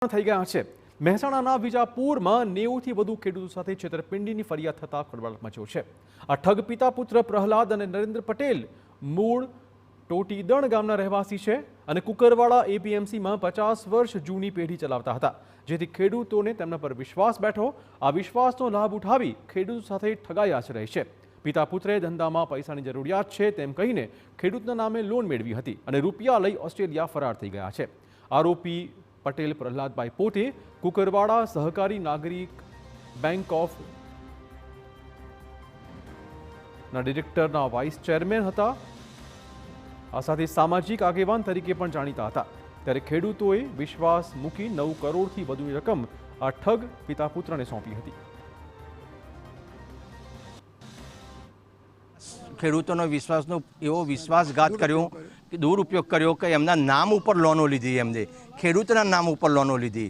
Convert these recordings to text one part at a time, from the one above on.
થઈ ગયા છે। મહેસાણાના વિજાપુરમાં 90 થી વધુ ખેડૂતો સાથે છેતરપિંડીની ફરિયાદ થતા ખળબળ મચ્યો છે। આ ઠગ પિતા પુત્ર પ્રહલાદ અને નરેન્દ્ર પટેલ મૂળ ટોટીદણ ગામના રહેવાસી છે અને કુકરવાડા એપીએમસીમાં 50 વર્ષ જૂની પેઢી ચલાવતા હતા, જેથી ખેડૂતોને તેમના પર વિશ્વાસ બેઠો। આ વિશ્વાસનો લાભ ઉઠાવી ખેડૂતો સાથે ઠગાઈ આચરે છે। પિતા પુત્રે ધંધામાં પૈસાની જરૂરિયાત છે તેમ કહીને ખેડૂતના નામે લોન મેળવી હતી અને રૂપિયા લઈ ઓસ્ટ્રેલિયા ફરાર થઈ ગયા છે। આરોપી પટેલ પ્રહલાદભાઈ પોતે કુકરવાડા સહકારી નાગરિક બેંક ઓફ ના ડિરેક્ટરના વાઇસ ચેરમેન હતા। આ સાથે સામાજિક આગેવાન તરીકે પણ જાણીતા હતા। ત્યારે ખેડૂતોએ વિશ્વાસ મૂકી 9 કરોડથી વધુની રકમ આ ઠગ પિતા પુત્રને સોંપી હતી। ખેડૂતોનો વિશ્વાસનો એવો વિશ્વાસઘાત કર્યો કે દુરુપયોગ કર્યો કે એમના નામ ઉપર લોનો લીધી, એમને ખેડૂતના નામ ઉપર લોનો લીધી,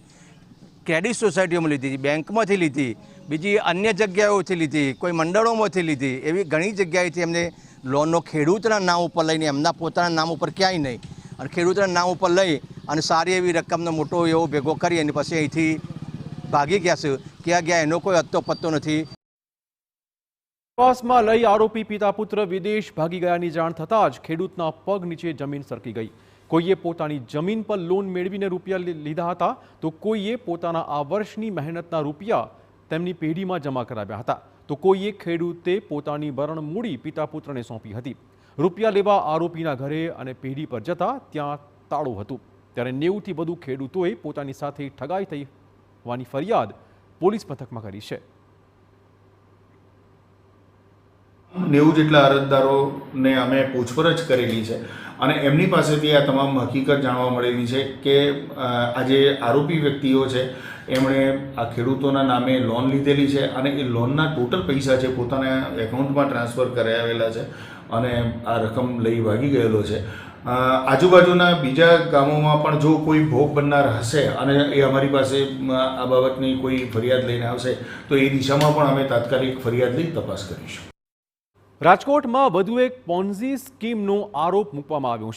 ક્રેડિટ સોસાયટીઓમાં લીધી, બેંકમાંથી લીધી, બીજી અન્ય જગ્યાઓથી લીધી, કોઈ મંડળોમાંથી લીધી, એવી ઘણી જગ્યાએથી એમને લોનનો ખેડૂતના નામ ઉપર લઈને એમના પોતાના નામ ઉપર ક્યાંય નહીં અને ખેડૂતના નામ ઉપર લઈ અને સારી એવી રકમનો મોટો એવો ભેગો કરી અને પછી અહીંથી ભાગી ગયા છે। ક્યાં ગયા એનો કોઈ અત્તો પત્તો નથી। વિશ્વાસમાં લઈ આરોપી પિતા પુત્ર વિદેશ ભાગી ગયાની જાણ થતાં જ ખેડૂતના પગ નીચે જમીન સરકી ગઈ। કોઈએ પોતાની જમીન પર લોન મેળવીને રૂપિયા લીધા હતા, તો કોઈએ પોતાના આ વર્ષની મહેનતના રૂપિયા તેમની પેઢીમાં જમા કરાવ્યા હતા, તો કોઈએ ખેડૂતે પોતાની ભરણ મૂડી પિતા પુત્રને સોંપી હતી। રૂપિયા લેવા આરોપીના ઘરે અને પેઢી પર જતા ત્યાં તાળું હતું। ત્યારે 90 થી વધુ ખેડૂતોએ પોતાની સાથે ઠગાઈ થઈ હોવાની ફરિયાદ પોલીસ મથકમાં કરી છે। 90 જેટલા અરજદારોને અમે પૂછપરછ કરેલી છે અને એમની પાસેથી આ તમામ હકીકત જાણવા મળેલી છે કે આ જે આરોપી વ્યક્તિઓ છે એમણે આ ખેડૂતોના નામે લોન લીધેલી છે અને એ લોનના ટોટલ પૈસા છે પોતાના એકાઉન્ટમાં ટ્રાન્સફર કરાવેલા છે અને આ રકમ લઈ ભાગી ગયેલો છે। આજુબાજુના બીજા ગામોમાં પણ જો કોઈ ભોગ બનનાર હશે અને એ અમારી પાસે આ બાબતની કોઈ ફરિયાદ લઈને આવશે તો એ દિશામાં પણ અમે તાત્કાલિક ફરિયાદ લઈ તપાસ કરીશું। રાજકોટમાં વધુ એક પોન્ઝી સ્કીમનો આરોપ મૂકવામાં આવ્યો છે।